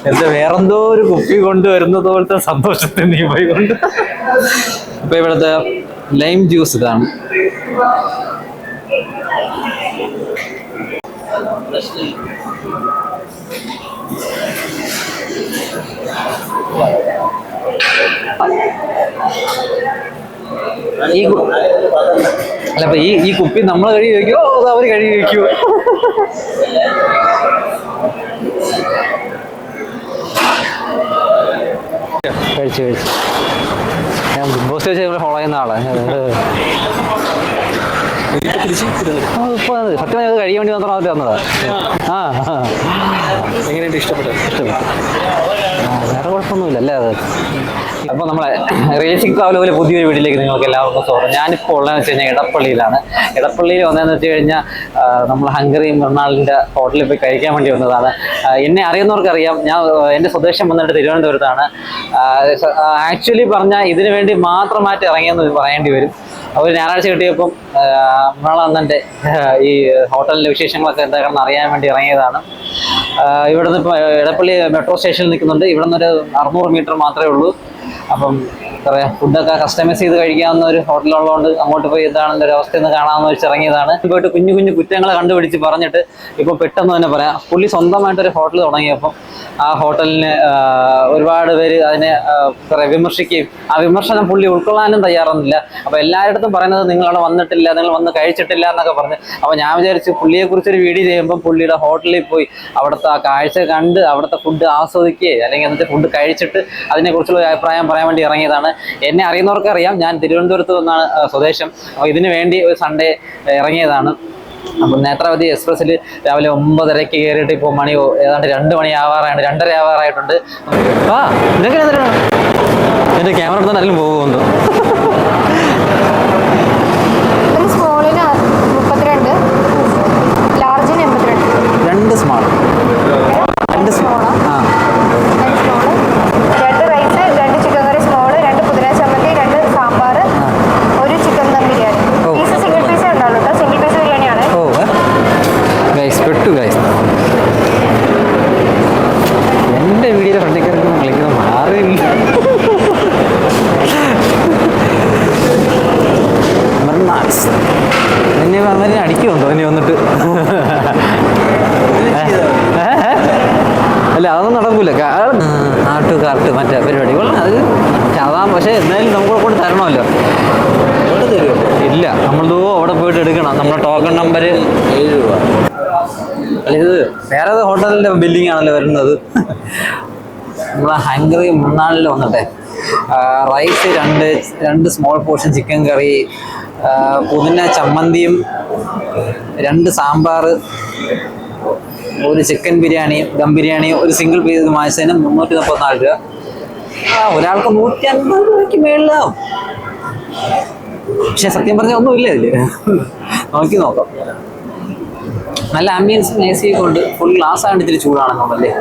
എന്താ വേറെന്തോ ഒരു കുപ്പി കൊണ്ടുവരുന്നത് പോലത്തെ സന്തോഷത്തിന് നീ പോയി കൊണ്ട്. ഇപ്പൊ ഇവിടുത്തെ ലൈം ജ്യൂസ് ഇതാണ്. അല്ല അപ്പൊ ഈ കുപ്പി നമ്മൾ കഴുകി വയ്ക്കുമോ അതോ അവര് കഴുകി വയ്ക്കുമോ? കഴിച്ചു ഞാൻ ബിഗ് ബോസ് വെച്ച് ഫോളോ ചെയ്യുന്ന ആളാണ്. സത്യം അത് കഴിയാൻ വേണ്ടി മാത്രം അവര് വന്നതാ. എങ്ങനെയുണ്ട്? ഇഷ്ടപ്പെട്ടു. വേറെ കുഴപ്പമൊന്നുമില്ല അല്ലേ അത്. അപ്പോൾ നമ്മളെ റിയലിസ്റ്റിക് ട്രാവൽ പോലെ പുതിയൊരു വീട്ടിലേക്ക് നിങ്ങൾക്ക് എല്ലാവർക്കും സ്വാഗതം. ഞാനിപ്പോൾ ഉള്ളതെന്ന് വെച്ച് കഴിഞ്ഞാൽ ഇടപ്പള്ളിയിലാണ്. ഇടപ്പള്ളിയിൽ വന്നതെന്ന് വെച്ച് കഴിഞ്ഞാൽ നമ്മൾ ഹംഗറി മൃണാളിൻ്റെ ഹോട്ടലിൽ പോയി കഴിക്കാൻ വേണ്ടി വന്നതാണ്. എന്നെ അറിയുന്നവർക്കറിയാം, ഞാൻ എൻ്റെ സ്വദേശം വന്നിട്ട് തിരുവനന്തപുരത്താണ്. ആക്ച്വലി പറഞ്ഞാൽ ഇതിനു വേണ്ടി മാത്രമായിട്ട് ഇറങ്ങിയെന്ന് പറയേണ്ടി വരും. ഒരു ഞായറാഴ്ച കിട്ടിയപ്പം മൃണാളണ്ണൻ്റെ ഈ ഹോട്ടലിൻ്റെ വിശേഷങ്ങളൊക്കെ എന്താണെന്ന് അറിയാൻ വേണ്ടി ഇറങ്ങിയതാണ്. ഇവിടുന്ന് ഇപ്പോൾ ഇടപ്പള്ളി മെട്രോ സ്റ്റേഷനിൽ നിൽക്കുന്നുണ്ട്. ഇവിടെ നിന്നൊരു 600 മീറ്റർ മാത്രമേ ഉള്ളൂ. അപ്പം എന്താ പറയുക, ഫുഡൊക്കെ കസ്റ്റമൈസ് ചെയ്ത് കഴിക്കാവുന്ന ഒരു ഹോട്ടലുള്ളതുകൊണ്ട് അങ്ങോട്ട് പോയി എന്താണെന്ന് ഒരു അവസ്ഥയെന്ന് കാണാമെന്ന് വെച്ച് ഇറങ്ങിയതാണ്. പോയിട്ട് കുഞ്ഞു കുഞ്ഞു കുറ്റങ്ങൾ കണ്ടുപിടിച്ച് പറഞ്ഞിട്ട് ഇപ്പോൾ പെട്ടെന്ന് തന്നെ പറയാം, പുള്ളി സ്വന്തമായിട്ടൊരു ഹോട്ടൽ തുടങ്ങിയപ്പം ആ ഹോട്ടലിന് ഒരുപാട് പേര് അതിനെ വിമർശിക്കുകയും ആ വിമർശനം പുള്ളി ഉൾക്കൊള്ളാനും തയ്യാറൊന്നുമില്ല. അപ്പോൾ എല്ലായിടത്തും പറയുന്നത് നിങ്ങളവിടെ വന്നിട്ടില്ല, നിങ്ങൾ വന്ന് കഴിച്ചിട്ടില്ല എന്നൊക്കെ പറഞ്ഞ്. അപ്പോൾ ഞാൻ വിചാരിച്ചു പുള്ളിയെക്കുറിച്ചൊരു വീഡിയോ ചെയ്യുമ്പം പുള്ളിയുടെ ഹോട്ടലിൽ പോയി അവിടുത്തെ ആ കാഴ്ച കണ്ട് അവിടുത്തെ ഫുഡ് ആസ്വദിക്കുകയോ അല്ലെങ്കിൽ എന്നിട്ട് ഫുഡ് കഴിച്ചിട്ട് അതിനെക്കുറിച്ചുള്ള അഭിപ്രായം പറയാൻ വേണ്ടി ഇറങ്ങിയതാണ്. എന്നെ അറിയുന്നവർക്ക് അറിയാം, ഞാൻ തിരുവനന്തപുരത്ത് നിന്നാണ് സ്വദേശം. അപ്പോൾ ഇതിനു വേണ്ടി ഒരു സൺഡേ ഇറങ്ങിയതാണ്. അപ്പം നേത്രാവതി എക്സ്പ്രസ്സിൽ രാവിലെ 9:30 കയറിയിട്ട് ഇപ്പോൾ മണി ഏതാണ്ട് 2 മണി ആവാറാണ്, 2:30 ആവാറായിട്ടുണ്ട്. ഇതൊക്കെ എൻ്റെ ക്യാമറ എടുത്താൽ അതിലും പോകുന്നു. രണ്ട് സ്മാൾ എന്റെ വീഡിയോ ഫ്രണ്ടിക്കാർക്ക് കളിക്കുന്ന മാറിയില്ല. എന്നെ അങ്ങനെ അടിക്കുന്നുണ്ടോ ഇനി വന്നിട്ട്? അല്ല അതൊന്നും നടക്കൂല. കാർട്ട് മറ്റേ പരിപാടി അത് അതാ. പക്ഷെ എന്തായാലും നമുക്ക് കൊണ്ട് തരണമല്ലോ. ഇല്ല, നമ്മളോ അവിടെ പോയിട്ട് എടുക്കണം. നമ്മുടെ ടോക്കൺ നമ്പർ 7 രൂപ. അല്ല ഇത് വേറെ ഹോട്ടലിന്റെ ബില്ലിംഗ് ആണല്ലോ വരുന്നത്. നമ്മളെ ഹംഗറി മൃണാളിൽ വന്നിട്ടെ rice 2 small portion chicken curry, പുതിന ചമ്മന്തിയും 2 സാമ്പാർ, ഒരു ചിക്കൻ ബിരിയാണിയും ദം ബിരിയാണിയും ഒരു സിംഗിൾ പീസ് വാങ്ങിച്ചതിന് 334 രൂപ. ഒരാൾക്ക് 150 രൂപയ്ക്ക് മേളിലാവും. പക്ഷെ സത്യം പറഞ്ഞാൽ ഒന്നുമില്ല ഇതില്. നോക്കാം. നല്ല ആംബിയൻസും എ സി കൊണ്ട് ഫുൾ ഗ്ലാസ് ആണ്. ഇത്തിരി ചൂടാണെന്നല്ലേ.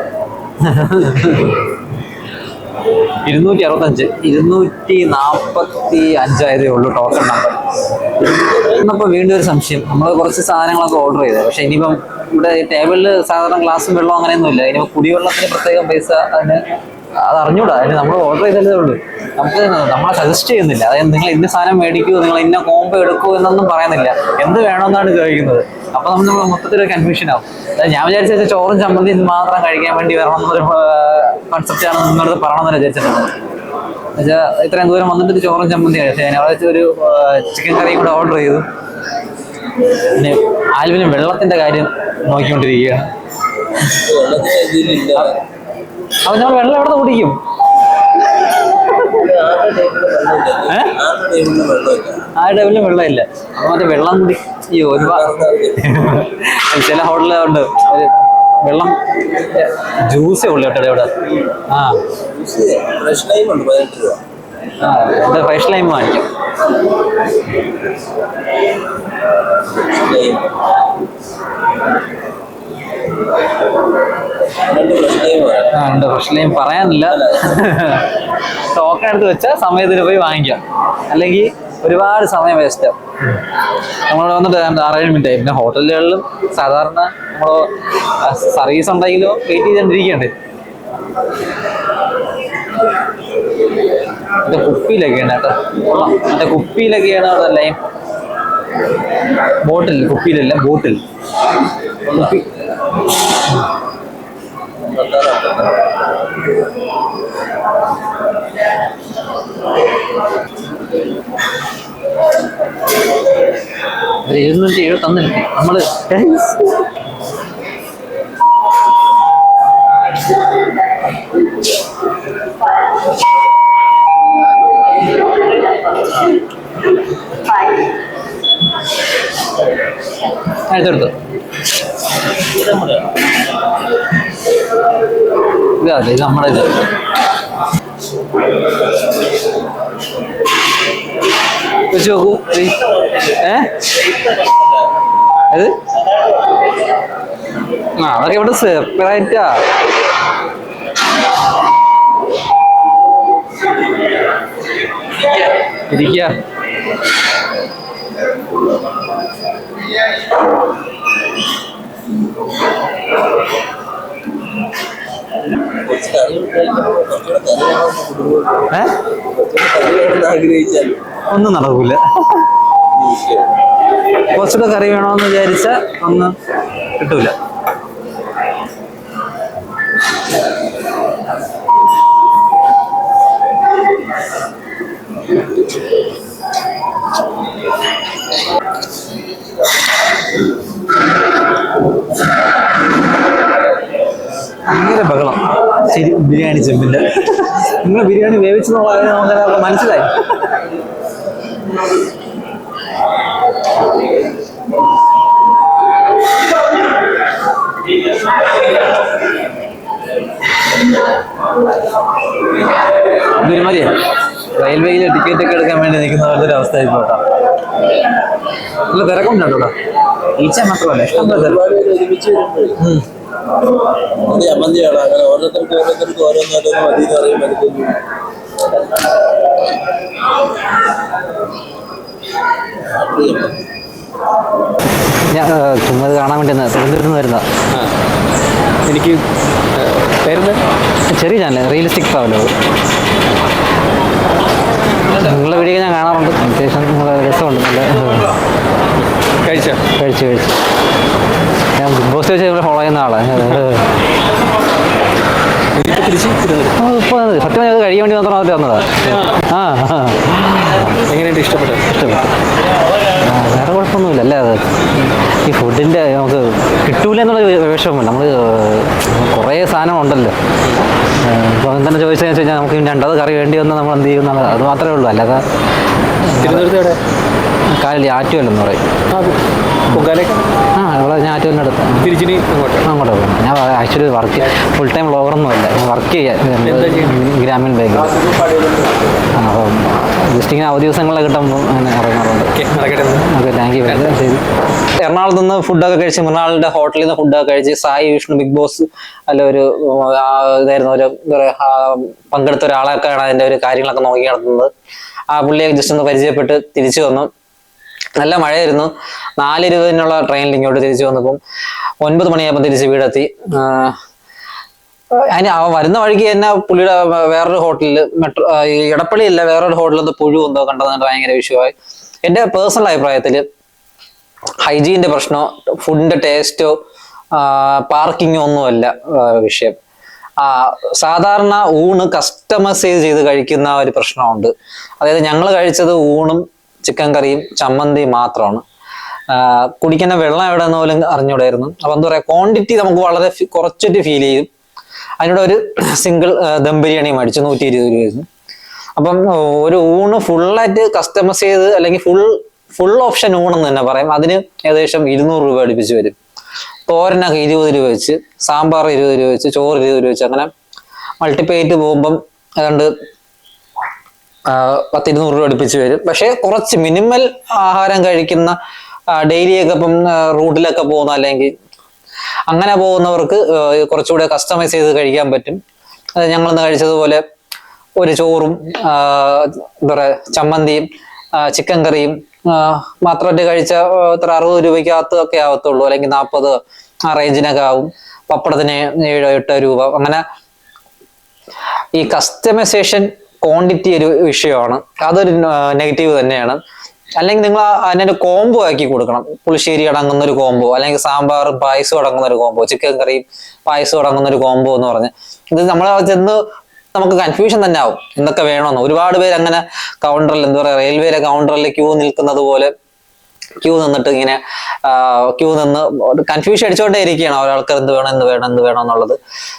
265 245 ആയതേ ഉള്ളൂ ടോക്കൺ നമ്പർ. ഇന്നിപ്പോൾ വീണ്ടും ഒരു സംശയം. നമ്മൾ കുറച്ച് സാധനങ്ങളൊക്കെ ഓർഡർ ചെയ്തത്, പക്ഷെ ഇനിയിപ്പം ഇവിടെ ടേബിളിൽ സാധാരണ ഗ്ലാസും വെള്ളവും അങ്ങനെയൊന്നുമില്ല. ഇനിയിപ്പോൾ കുടിവെള്ളത്തിന് പ്രത്യേകം പൈസ അത് അറിഞ്ഞൂടാ. അതിന് നമ്മൾ ഓർഡർ ചെയ്തതേ ഉള്ളൂ. നമുക്ക് നമ്മളെ സജസ്റ്റ് ചെയ്യുന്നില്ല. അതായത് നിങ്ങൾ ഇന്ന സാധനം മേടിക്കുമോ, നിങ്ങൾ ഇന്ന കോംബോ എടുക്കുമോ എന്നൊന്നും പറയുന്നില്ല. എന്ത് വേണമെന്നാണ് ചോദിക്കുന്നത്. അപ്പോൾ നമ്മൾ മൊത്തത്തിലൊരു കൺഫ്യൂഷൻ ആവും. അതായത് ഞാൻ വിചാരിച്ച ചോറും ചമ്മന്തി മാത്രം കഴിക്കാൻ വേണ്ടി വരണം എന്നൊരു കൺസെപ്റ്റാണ് നിങ്ങളടുത്ത് പറയണമെന്ന് വിചാരിച്ചിട്ടുണ്ട്. എന്നുവെച്ചാൽ ഇത്രയും ദൂരം വന്നിട്ട് ചോറും ചമ്മന്തി കഴിച്ചു. ഞാൻ അവിടെ വെച്ച് ഒരു ചിക്കൻ കറിയും കൂടെ ഓർഡർ ചെയ്തു. പിന്നെ ആൽവിന് വെള്ളത്തിന്റെ കാര്യം നോക്കിക്കൊണ്ടിരിക്കുകയാണ്. അപ്പൊ നമ്മൾ വെള്ളം എവിടെ കുടിക്കും? ആ ടൈമിലും വെള്ളമില്ല. അപ്പൊ മറ്റേ വെള്ളം കുടി ഒരുപാട് ചില ഹോട്ടലുണ്ട് വെള്ളം ജ്യൂസേ ഉള്ളു കേട്ടോ ഇവിടെ. ഫ്രഷ് ലൈം വാങ്ങിക്കും. ഉണ്ട് ഫ്രഷ് ലൈം പറയാനില്ല. ടോക്കൺ എടുത്ത് വെച്ചാൽ സമയത്തിന് പോയി വാങ്ങിക്കാം. അല്ലെങ്കിൽ ഒരുപാട് സമയം വേസ്റ്റ് ആവും. നമ്മൾ വന്നിട്ട് 6-7 മിനിറ്റ് ആയി. പിന്നെ ഹോട്ടലുകളിലും സാധാരണ നമ്മൾ സർവീസ് ഉണ്ടെങ്കിലും വെയിറ്റ് ചെയ്തോണ്ടിരിക്കണ്ടേ. മറ്റേ കുപ്പിയിലൊക്കെയാണ് കേട്ടോ, മറ്റേ കുപ്പിയിലൊക്കെയാണ് അവിടെ ലൈൻ. ബോട്ടിൽ, കുപ്പിയിലല്ല ബോട്ടിൽ. കുപ്പി $270 തന്നില്ല നമ്മള്. എടുത്തെടുത്തു. ഇത് നമ്മുടെ ഇത് വെച്ച് നോക്കൂ. അത് അതൊക്കെ ഇവിടെ സെപ്പറേറ്റാ. ഇരിക്ക. ഒന്നും നടക്കൂല. കുറച്ചുകൂടെ കറി വേണമെന്ന് വിചാരിച്ച ഒന്നും കിട്ടൂല. ഭയങ്കര ബഹളം. ശരി, ബിരിയാണി ചെമ്പില്ല. നിങ്ങൾ ബിരിയാണി വേവിച്ചെന്നുള്ളത് നമുക്ക് മനസ്സിലായി. ഗുരുമതിയെ റെയിൽവേയിലെ ടിക്കറ്റ് ഒക്കെ എടുക്കാൻ വേണ്ടി നിൽക്കുന്ന പോലത്തെ ഒരു അവസ്ഥ ഇപ്പോൾ കേട്ടോ. നല്ല തിരക്കുണ്ട് കേട്ടോ. ഈച്ച മാത്രമല്ല, ഇഷ്ടം പോലെ തിരക്ക്. ഞാൻ ചുമ്മാ കാണാൻ വേണ്ടി തിരുവനന്തപുരത്ത് വരുന്ന. എനിക്ക് ചെറിയ ചാനൽ റിയലിസ്റ്റിക് ട്രാവലർ. നിങ്ങളുടെ വീഡിയോ ഞാൻ കാണാറുണ്ട്. അത്യാവശ്യം രസമുണ്ട്. നല്ല കഴിച്ചു ഞാൻ ബിഗ് ബോസ് വെച്ച് ഫോളോ ചെയ്യുന്ന ആളാണ്. സത്യം അത് കഴിയാൻ വേണ്ടി മാത്രം അവർ വന്നതാ. എങ്ങനെയുണ്ട്? ഇഷ്ടപ്പെട്ടു. വേറെ കുഴപ്പമൊന്നുമില്ല. അല്ലേ, അത് ഈ ഫുഡിൻ്റെ നമുക്ക് കിട്ടൂല എന്നുള്ള വിഷമമില്ല. നമ്മൾ കുറേ സാധനം ഉണ്ടല്ലോ. ഇപ്പോൾ എന്താണ് ചോദിച്ചതെന്ന് വെച്ച് കഴിഞ്ഞാൽ നമുക്ക് രണ്ടത് കറി വേണ്ടി വന്നാൽ നമ്മൾ എന്ത് ചെയ്യുന്നത്, അത് മാത്രമേ ഉള്ളൂ. അല്ലാതെ തിരുവനന്തപുരത്ത് കാലി ആറ്റുവല്ലെന്ന് പറയും. ഇവിടെ ഞാൻ ആറ്റുവലിൻ്റെ അടുത്ത് അങ്ങോട്ട് പോകും. ഞാൻ ആക്ച്വലി ഫുൾ ടൈം വ്ളോഗറൊന്നും അല്ല, ഞാൻ വർക്ക് ചെയ്യാൻ ഗ്രാമീൺ ബാങ്കിൽ. അപ്പം ജസ്റ്റ് ഇങ്ങനെ അവധി ദിവസങ്ങളെ കിട്ടുമ്പോൾ അങ്ങനെ ഇറങ്ങാറുണ്ട്. Okay, thank you. ശരി. എറണാകുളത്ത് നിന്ന് ഫുഡൊക്കെ കഴിച്ച്, മൃണാളിൻ്റെ ഹോട്ടലിൽ നിന്ന് ഫുഡൊക്കെ കഴിച്ച്, സായി വിഷ്ണു ബിഗ് ബോസ് അല്ല ഒരു ഇതായിരുന്നു, ഒരു എന്താ പറയുക, പങ്കെടുത്ത ഒരാളൊക്കെയാണ് അതിൻ്റെ ഒരു കാര്യങ്ങളൊക്കെ നോക്കി നടത്തുന്നത്. ആ പുള്ളിയെ ജസ്റ്റ് ഒന്ന് പരിചയപ്പെട്ട് തിരിച്ചു വന്നു. നല്ല മഴയായിരുന്നു. 4:20 ട്രെയിനിൽ ഇങ്ങോട്ട് തിരിച്ചു വന്നപ്പം 9 മണിയായപ്പോൾ തിരിച്ച് വീടെത്തി. അതിന് വരുന്ന വഴിക്ക് തന്നെ പുള്ളിയുടെ വേറൊരു ഹോട്ടലിൽ, മെട്രോ എടപ്പള്ളിയില്ല, വേറൊരു ഹോട്ടലിൽ പുഴു എന്തോ കണ്ടതുകൊണ്ട് ഭയങ്കര വിഷയമായി. എൻ്റെ പേഴ്സണൽ അഭിപ്രായത്തിൽ ഹൈജീൻ്റെ പ്രശ്നമോ ഫുഡിൻ്റെ ടേസ്റ്റോ പാർക്കിങ്ങോ ഒന്നുമല്ല വിഷയം. സാധാരണ ഊണ് കസ്റ്റമൈസ് ചെയ്ത് കഴിക്കുന്ന ഒരു പ്രശ്നമുണ്ട്. അതായത് ഞങ്ങൾ കഴിച്ചത് ഊണും ചിക്കൻ കറിയും ചമ്മന്തിയും മാത്രമാണ്. കുടിക്കുന്ന വെള്ളം എവിടെ നിന്ന് പോലും അറിഞ്ഞൂടായിരുന്നു. അപ്പം എന്താ പറയുക, ക്വാണ്ടിറ്റി നമുക്ക് വളരെ കുറച്ചിട്ട് ഫീൽ ചെയ്യും. അതിനോട് ഒരു സിംഗിൾ ദം ബിരിയാണി മേടിച്ചു 120 രൂപയായിരുന്നു. അപ്പം ഒരു ഊണ് ഫുള്ളായിട്ട് കസ്റ്റമൈസ് ചെയ്ത്, അല്ലെങ്കിൽ ഫുൾ ഓപ്ഷൻ ഊണെന്ന് തന്നെ പറയാം, അതിന് ഏകദേശം 200 രൂപ അടുപ്പിച്ച് വരും. തോരനൊക്കെ 20 രൂപ വെച്ച്, സാമ്പാർ 20 രൂപ വെച്ച്, ചോറ് 20 രൂപ വെച്ച്, അങ്ങനെ മൾട്ടിപ്ലൈറ്റ് പോകുമ്പം ഏതാണ്ട് 100-200 രൂപ അടുപ്പിച്ച് വരും. പക്ഷെ കുറച്ച് മിനിമൽ ആഹാരം കഴിക്കുന്ന, ഡെയിലിയൊക്കെ ഇപ്പം റൂട്ടിലൊക്കെ പോകുന്ന, അല്ലെങ്കിൽ അങ്ങനെ പോകുന്നവർക്ക് കുറച്ചുകൂടെ കസ്റ്റമൈസ് ചെയ്ത് കഴിക്കാൻ പറ്റും. ഞങ്ങളിന്ന് കഴിച്ചതുപോലെ ഒരു ചോറും എന്താ പറയുക ചമ്മന്തിയും ചിക്കൻ കറിയും മാത്രമായിട്ട് കഴിച്ച ഇത്ര 60 രൂപയ്ക്കകത്ത് ഒക്കെ ആവത്തുള്ളൂ, അല്ലെങ്കിൽ 40 ആ റേഞ്ചിനൊക്കെ ആവും. പപ്പടത്തിന് 7-8 രൂപ. അങ്ങനെ ഈ കസ്റ്റമൈസേഷൻ ക്വാണ്ടിറ്റി ഒരു വിഷയമാണ്, അതൊരു നെഗറ്റീവ് തന്നെയാണ്. അല്ലെങ്കിൽ നിങ്ങൾ അതിനൊരു കോംബോ ആക്കി കൊടുക്കണം. പുളിശ്ശേരി അടങ്ങുന്ന ഒരു കോംബോ, അല്ലെങ്കിൽ സാമ്പാറും പായസവും അടങ്ങുന്ന ഒരു കോംബോ, ചിക്കൻ കറിയും പായസവും അടങ്ങുന്ന ഒരു കോംബോ എന്ന് പറഞ്ഞ് ഇത് നമ്മൾ ചെന്ന് നമുക്ക് കൺഫ്യൂഷൻ തന്നെ ആവും എന്തൊക്കെ വേണമെന്ന്. ഒരുപാട് പേര് അങ്ങനെ കൗണ്ടറിൽ, എന്താ പറയുക, റെയിൽവേയിലെ കൗണ്ടറിൽ ക്യൂ നിൽക്കുന്നത് പോലെ ക്യൂ നിന്നിട്ട് ഇങ്ങനെ ക്യൂ നിന്ന് കൺഫ്യൂഷൻ അടിച്ചുകൊണ്ടേ ഇരിക്കുകയാണ് ഒരാൾക്ക് എന്ത് വേണം എന്നുള്ളത്.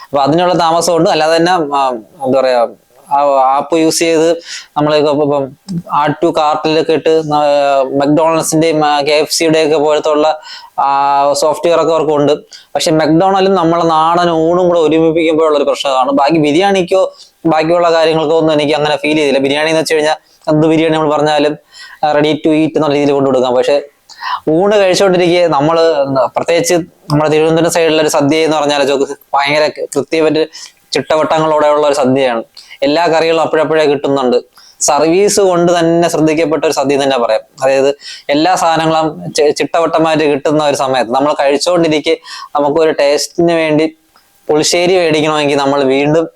അപ്പൊ അതിനുള്ള താമസമുണ്ട്. അല്ലാതെ തന്നെ എന്താ പറയാ, ആപ്പ് യൂസ് ചെയ്ത് നമ്മൾ ഇപ്പം ആഡ് ടു കാർട്ടിലൊക്കെ ഇട്ട് മെക്ഡോണൾഡ്സിന്റെയും KFCയുടെ ഒക്കെ പോലത്തെ ഉള്ള സോഫ്റ്റ്വെയർ ഒക്കെ അവർക്കുണ്ട്. പക്ഷെ മെക്ഡോണൽഡും നമ്മളെ നാടൻ ഊണും കൂടെ ഒരുമിപ്പിക്കുമ്പോഴുള്ള ഒരു പ്രശ്നമാണ്. ബാക്കി ബിരിയാണിക്കോ ബാക്കിയുള്ള കാര്യങ്ങൾക്കോ ഒന്നും എനിക്ക് അങ്ങനെ ഫീൽ ചെയ്തില്ല. ബിരിയാണി എന്ന് വെച്ച് കഴിഞ്ഞാൽ എന്ത് ബിരിയാണി നമ്മൾ പറഞ്ഞാലും റെഡി ടു ഈറ്റ് എന്നുള്ള രീതിയിൽ കൊണ്ടു കൊടുക്കാം. പക്ഷെ ഊണ് കഴിച്ചുകൊണ്ടിരിക്കുക നമ്മള്, പ്രത്യേകിച്ച് നമ്മുടെ തിരുവനന്തപുരം സൈഡിലുള്ള ഒരു സദ്യ എന്ന് പറഞ്ഞാൽ ഭയങ്കര കൃത്യമായിട്ട് ചിട്ടവട്ടങ്ങളോടെയുള്ള ഒരു സദ്യയാണ്. എല്ലാ കറികളും അപ്പോഴപ്പോഴേ കിട്ടുന്നുണ്ട്. സർവീസ് കൊണ്ട് തന്നെ ശ്രദ്ധിക്കപ്പെട്ട ഒരു സദ്യ തന്നെ പറയാം. അതായത് എല്ലാ സാധനങ്ങളും ചിട്ടവട്ടമായിട്ട് കിട്ടുന്ന ഒരു സമയത്ത് നമ്മൾ കഴിച്ചുകൊണ്ടിരിക്കെ നമുക്കൊരു ടേസ്റ്റിന് വേണ്ടി പുളിശ്ശേരി മേടിക്കണമെങ്കിൽ നമ്മൾ വീണ്ടും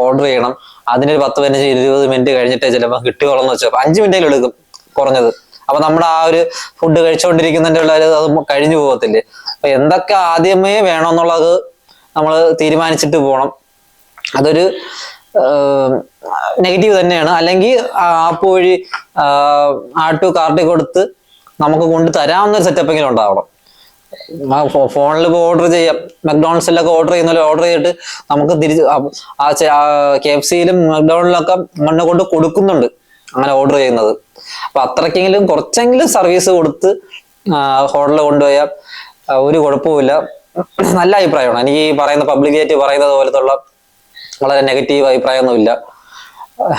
ഓർഡർ ചെയ്യണം. അതിനൊരു 10-15-20 മിനിറ്റ് കഴിഞ്ഞിട്ടേ ചിലപ്പോൾ കിട്ടുകയുള്ളെന്ന് വെച്ചാൽ 5 മിനിറ്റിൽ എടുക്കും കുറഞ്ഞത്. അപ്പൊ നമ്മുടെ ആ ഒരു ഫുഡ് കഴിച്ചുകൊണ്ടിരിക്കുന്നതിൻ്റെ ഉള്ള അത് കഴിഞ്ഞു പോകത്തില്ലേ. അപ്പൊ എന്തൊക്കെ ആദ്യമേ വേണമെന്നുള്ളത് നമ്മൾ തീരുമാനിച്ചിട്ട് പോകണം. അതൊരു നെഗറ്റീവ് തന്നെയാണ്. അല്ലെങ്കിൽ ആപ്പ് വഴി ആഡ് ടു കാർട്ടിൽ കൊടുത്ത് നമുക്ക് കൊണ്ട് തരാവുന്ന ഒരു സെറ്റപ്പെങ്കിലും ഉണ്ടാവണം. ഫോണിൽ ഇപ്പോൾ ഓർഡർ ചെയ്യാം, മെക്ഡോണൾഡ്സിലൊക്കെ ഓർഡർ ചെയ്യുന്ന ഓർഡർ ചെയ്തിട്ട് നമുക്ക് തിരിച്ച് KFCയിലും മെക്ഡോണൾഡിലൊക്കെ മണ്ണ് കൊണ്ട് കൊടുക്കുന്നുണ്ട് അങ്ങനെ ഓർഡർ ചെയ്യുന്നത്. അപ്പൊ അത്രയ്ക്കെങ്കിലും കുറച്ചെങ്കിലും സർവീസ് കൊടുത്ത് ഹോട്ടലിൽ കൊണ്ടുപോയാൽ ഒരു കുഴപ്പമില്ല. നല്ല അഭിപ്രായമാണ്. എനിക്ക് ഈ പറയുന്ന പബ്ലിക്കായിട്ട് പറയുന്നത് പോലത്തുള്ള വളരെ നെഗറ്റീവ് അഭിപ്രായമൊന്നുമില്ല.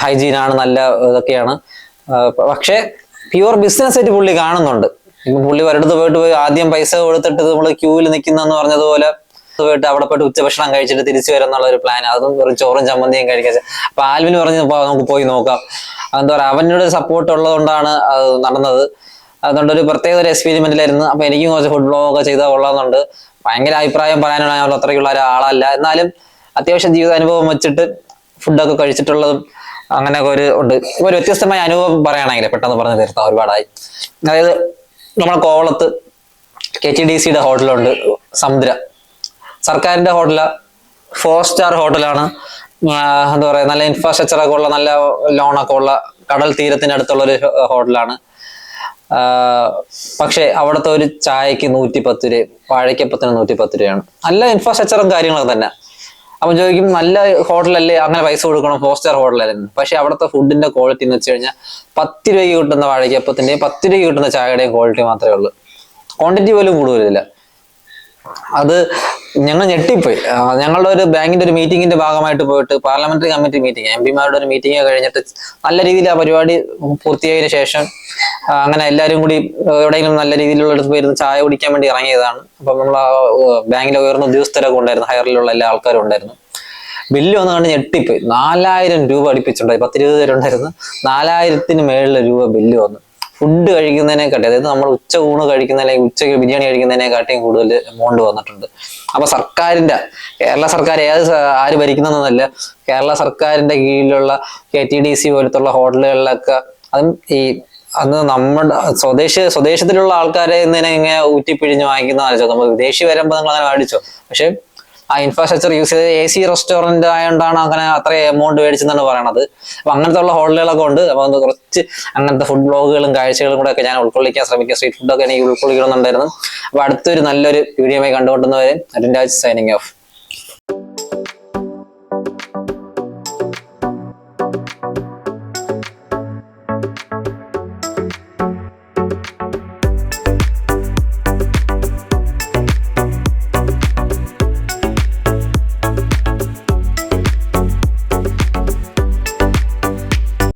ഹൈജീനാണ്, നല്ല ഇതൊക്കെയാണ്. പക്ഷെ പ്യുവർ ബിസിനസ് ആയിട്ട് പുള്ളി കാണുന്നുണ്ട്. ഇപ്പൊ പുള്ളി ഒരിടത്ത് പോയി ആദ്യം പൈസ കൊടുത്തിട്ട് നമ്മൾ ക്യൂവിൽ നിൽക്കുന്നെന്ന് പറഞ്ഞതുപോലെ പോയിട്ട് അവിടെ പോയിട്ട് ഉച്ചഭക്ഷണം കഴിച്ചിട്ട് തിരിച്ചു വരാന്നുള്ള ഒരു പ്ലാൻ, അതും വെറും ചോറും ചമ്മന്തിയും കഴിക്കാൻ. അപ്പൊ ആൽവിന് പറഞ്ഞ് നമുക്ക് പോയി നോക്കാം, എന്താ പറയുക, അവനോട് സപ്പോർട്ട് ഉള്ളതുകൊണ്ടാണ് അത് നടന്നത്. അതുകൊണ്ട് ഒരു പ്രത്യേക ഒരു എക്സ്പെരിമെന്റിലായിരുന്നു. അപ്പൊ എനിക്കും കുറച്ച് ഫുഡ് ബ്ലോഗ് ഒക്കെ ചെയ്താൽ കൊള്ളാമെന്നുണ്ട്. ഭയങ്കര അഭിപ്രായം പറയാനുള്ള അത്രയ്ക്കുള്ള ഒരാളല്ല, എന്നാലും അത്യാവശ്യം ജീവിതാനുഭവം വെച്ചിട്ട് ഫുഡൊക്കെ കഴിച്ചിട്ടുള്ളതും അങ്ങനെയൊക്കെ ഉണ്ട്. ഒരു വ്യത്യസ്തമായ അനുഭവം പറയുകയാണെങ്കിൽ പെട്ടെന്ന് പറഞ്ഞു തീർത്താം, ഒരുപാടായി. അതായത് നമ്മുടെ കോവളത്ത് KTDCയുടെ ഹോട്ടലുണ്ട്, സമുദ്ര, സർക്കാരിന്റെ ഹോട്ടലാ, 4 സ്റ്റാർ ഹോട്ടലാണ്. എന്താ പറയുക, നല്ല ഇൻഫ്രാസ്ട്രക്ചറൊക്കെ ഉള്ള, നല്ല ലോണൊക്കെ ഉള്ള, കടൽ തീരത്തിന് അടുത്തുള്ള ഒരു ഹോട്ടലാണ്. പക്ഷെ അവിടുത്തെ ഒരു ചായക്ക് 110 രൂപ, വാഴയ്ക്കപ്പത്തിന് 110 രൂപയാണ്. നല്ല ഇൻഫ്രാസ്ട്രക്ചറും കാര്യങ്ങളൊക്കെ തന്നെ. അപ്പൊ ചോദിക്കും, നല്ല ഹോട്ടലല്ലേ, അങ്ങനെ പൈസ കൊടുക്കണം, 4 സ്റ്റാർ ഹോട്ടലല്ലേ? പക്ഷെ അവിടുത്തെ ഫുഡിന്റെ ക്വാളിറ്റി എന്ന് വെച്ച് കഴിഞ്ഞാൽ 10 രൂപയ്ക്ക് കിട്ടുന്ന വാഴയ്ക്കപ്പത്തിന്റെയും 10 രൂപയ്ക്ക് കിട്ടുന്ന ചായയുടെയും ക്വാളിറ്റി മാത്രമേ ഉള്ളൂ. ക്വാണ്ടിറ്റി പോലും കൂടുതലില്ല. അത് ഞങ്ങൾ ഞെട്ടിപ്പോയി. ഞങ്ങളുടെ ഒരു ബാങ്കിന്റെ ഒരു മീറ്റിംഗിന്റെ ഭാഗമായിട്ട് പോയിട്ട്, പാർലമെന്ററി കമ്മിറ്റി മീറ്റിംഗ്, MP-മാരുടെ ഒരു മീറ്റിംഗ് കഴിഞ്ഞിട്ട് നല്ല രീതിയിൽ ആ പരിപാടി പൂർത്തിയായതിനു ശേഷം അങ്ങനെ എല്ലാവരും കൂടി എവിടെയെങ്കിലും നല്ല രീതിയിലുള്ള എടുത്ത് പോയിരുന്ന് ചായ കുടിക്കാൻ വേണ്ടി ഇറങ്ങിയതാണ്. അപ്പം നമ്മൾ ബാങ്കിലെ ഉയർന്ന ഉദ്യോഗസ്ഥരൊക്കെ ഉണ്ടായിരുന്നു, ഹയറിലുള്ള എല്ലാ ആൾക്കാരും ഉണ്ടായിരുന്നു. ബില്ല് വന്ന് കണ്ട് ഞെട്ടിപ്പോയി. 4000 രൂപ അടുപ്പിച്ചുണ്ടായി. 10-20 പേരുണ്ടായിരുന്നു. 4000-ന് മേളിൽ രൂപ ബില്ല് വന്നു. ഫുഡ് കഴിക്കുന്നതിനെക്കാട്ടി, അതായത് നമ്മൾ ഉച്ച ഊണ് കഴിക്കുന്നതിനെ, ഉച്ചയ്ക്ക് ബിരിയാണി കഴിക്കുന്നതിനെക്കാട്ടിയും കൂടുതൽ എമൗണ്ട് വന്നിട്ടുണ്ട്. അപ്പൊ സർക്കാരിന്റെ, കേരള സർക്കാർ ആര് ഭരിക്കുന്നതെന്നല്ല, കേരള സർക്കാരിന്റെ കീഴിലുള്ള KTDC പോലത്തുള്ള ഹോട്ടലുകളിലൊക്കെ, അതും ഈ അന്ന് നമ്മുടെ സ്വദേശത്തിലുള്ള ആൾക്കാരെ ഇങ്ങനെ ഊറ്റിപ്പിഴിഞ്ഞ് വാങ്ങിക്കുന്നതാണ്. നമ്മൾ വിദേശി വരുമ്പോൾ നിങ്ങൾ അങ്ങനെ മേടിച്ചോ, പക്ഷെ ആ ഇൻഫ്രാസ്ട്രക്ചർ യൂസ് ചെയ്ത് AC റെസ്റ്റോറന്റ് ആയതുകൊണ്ടാണ് അങ്ങനെ അത്രയും എമൗണ്ട് മേടിച്ചെന്നാണ് പറയണത്. അപ്പൊ അങ്ങനത്തെ ഉള്ള ഹോട്ടലുകളൊക്കെ ഉണ്ട്. അപ്പൊ അത് കുറച്ച് അങ്ങനത്തെ ഫുഡ് ബ്ലോഗുകളും കാഴ്ചകളും കൂടെ ഒക്കെ ഞാൻ ഉൾക്കൊള്ളിക്കാൻ ശ്രമിക്കുക. സ്ട്രീറ്റ് ഫുഡൊക്കെ എനിക്ക് ഉൾക്കൊള്ളിക്കണമെന്നുണ്ടായിരുന്നു. അപ്പൊ അടുത്തൊരു നല്ലൊരു വീഡിയോയുമായി കണ്ടുകൊണ്ടുവന്നവരെ അരുൺ രാജ് സൈനിങ് ഓഫ്.